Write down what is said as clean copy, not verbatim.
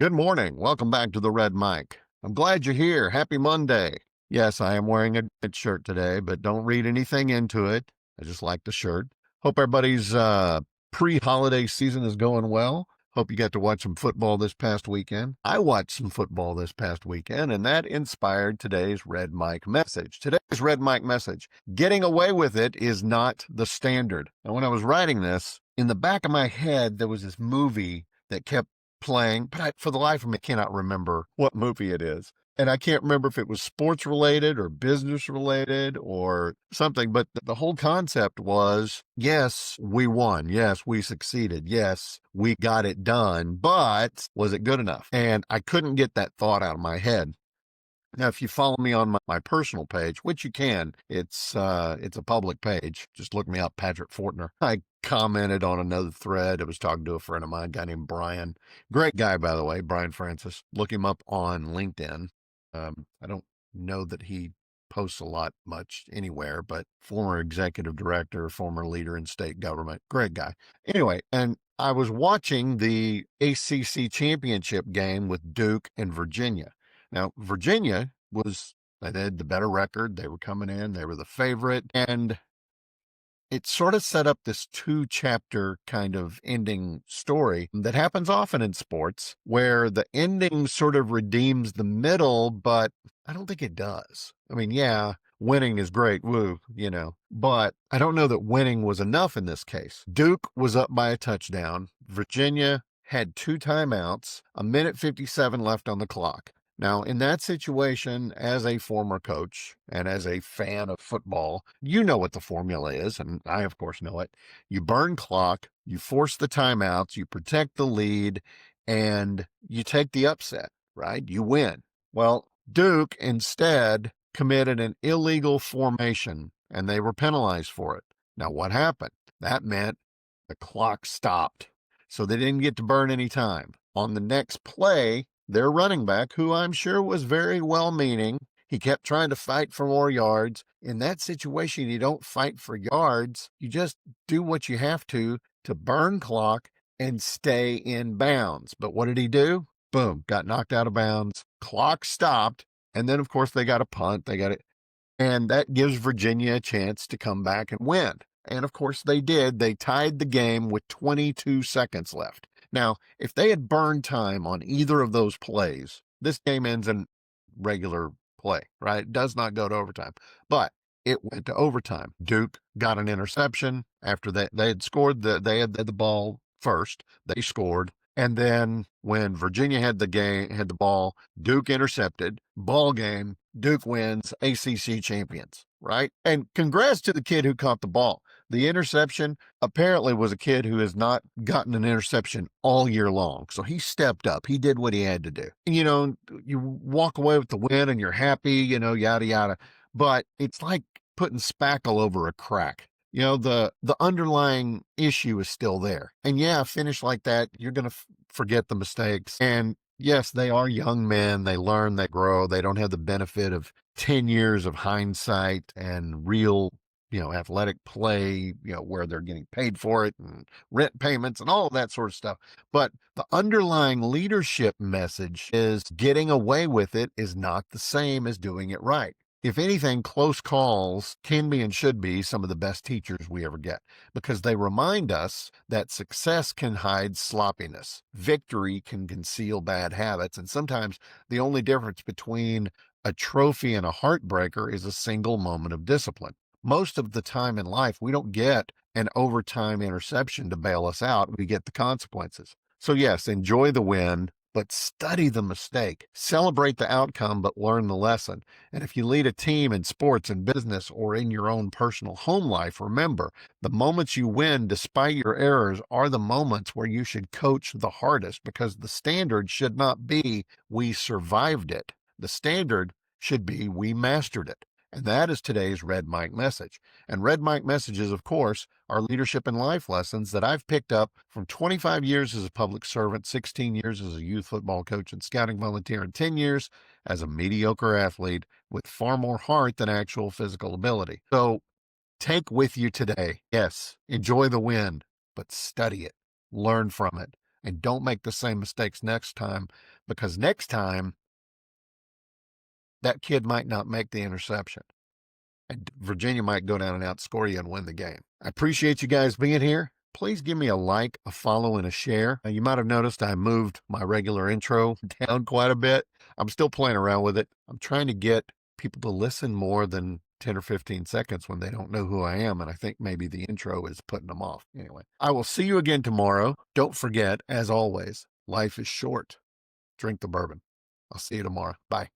Good morning. Welcome back to the Red Mic. I'm glad you're here. Happy Monday. Yes, I am wearing a red shirt today, but don't read anything into it. I just like the shirt. Hope everybody's pre-holiday season is going well. Hope you got to watch some football this past weekend. I watched some football this past weekend, and that inspired today's Red Mic message. Today's Red Mic message: getting away with it is not the standard. And when I was writing this, in the back of my head, there was this movie that kept playing, but for the life of me, cannot remember what movie it is. And I can't remember if it was sports related or business related or something, but the whole concept was, yes, we won. Yes, we succeeded. Yes, we got it done, but was it good enough? And I couldn't get that thought out of my head. Now, if you follow me on my personal page, which you can, it's a public page. Just look me up, Patrick Fortner. I commented on another thread. I was talking to a friend of mine, a guy named Brian. Great guy, by the way, Brian Francis. Look him up on LinkedIn. I don't know that he posts a lot much anywhere, but former executive director, former leader in state government. Great guy. Anyway, and I was watching the ACC championship game with Duke and Virginia. Now, Virginia they had the better record. They were coming in, they were the favorite. And it sort of set up this 2-chapter kind of ending story that happens often in sports, where the ending sort of redeems the middle, but I don't think it does. I mean, yeah, winning is great, woo, but I don't know that winning was enough in this case. Duke was up by a touchdown. Virginia had 2 timeouts, a minute 57 left on the clock. Now, in that situation, as a former coach and as a fan of football, you know what the formula is, and I, of course, know it. You burn clock, you force the timeouts, you protect the lead, and you take the upset, right? You win. Well, Duke instead committed an illegal formation, and they were penalized for it. Now, what happened? That meant the clock stopped, so they didn't get to burn any time. On the next play, their running back, who I'm sure was very well-meaning, he kept trying to fight for more yards. In that situation, you don't fight for yards. You just do what you have to burn clock and stay in bounds. But what did he do? Boom, got knocked out of bounds. Clock stopped. And then, of course, they got a punt. They got it. And that gives Virginia a chance to come back and win. And of course, they did. They tied the game with 22 seconds left. Now, if they had burned time on either of those plays, this game ends in regular play, right? It does not go to overtime, but it went to overtime. Duke got an interception after they had scored. They had the ball first. They scored. And then when Virginia had the ball, Duke intercepted. Ball game, Duke wins, ACC champions, right? And congrats to the kid who caught the ball. The interception apparently was a kid who has not gotten an interception all year long. So he stepped up. He did what he had to do. And, you walk away with the win and you're happy, yada, yada. But it's like putting spackle over a crack. The underlying issue is still there. And yeah, a finish like that, you're going to forget the mistakes. And yes, they are young men. They learn, they grow. They don't have the benefit of 10 years of hindsight and real athletic play, where they're getting paid for it and rent payments and all of that sort of stuff. But the underlying leadership message is getting away with it is not the same as doing it right. If anything, close calls can be and should be some of the best teachers we ever get, because they remind us that success can hide sloppiness. Victory can conceal bad habits. And sometimes the only difference between a trophy and a heartbreaker is a single moment of discipline. Most of the time in life, we don't get an overtime interception to bail us out. We get the consequences. So yes, enjoy the win, but study the mistake. Celebrate the outcome, but learn the lesson. And if you lead a team in sports and business or in your own personal home life, remember, the moments you win despite your errors are the moments where you should coach the hardest, because the standard should not be we survived it. The standard should be we mastered it. And that is today's Red Mic message. And Red Mic messages, of course, are leadership and life lessons that I've picked up from 25 years as a public servant, 16 years as a youth football coach and scouting volunteer, and 10 years as a mediocre athlete with far more heart than actual physical ability. So take with you today, yes, enjoy the win, but study it, learn from it, and don't make the same mistakes next time, because next time that kid might not make the interception and Virginia might go down and outscore you and win the game. I appreciate you guys being here. Please give me a like, a follow, and a share. You might have noticed I moved my regular intro down quite a bit. I'm still playing around with it. I'm trying to get people to listen more than 10 or 15 seconds when they don't know who I am, and I think maybe the intro is putting them off. Anyway, I will see you again tomorrow. Don't forget, as always, life is short. Drink the bourbon. I'll see you tomorrow. Bye.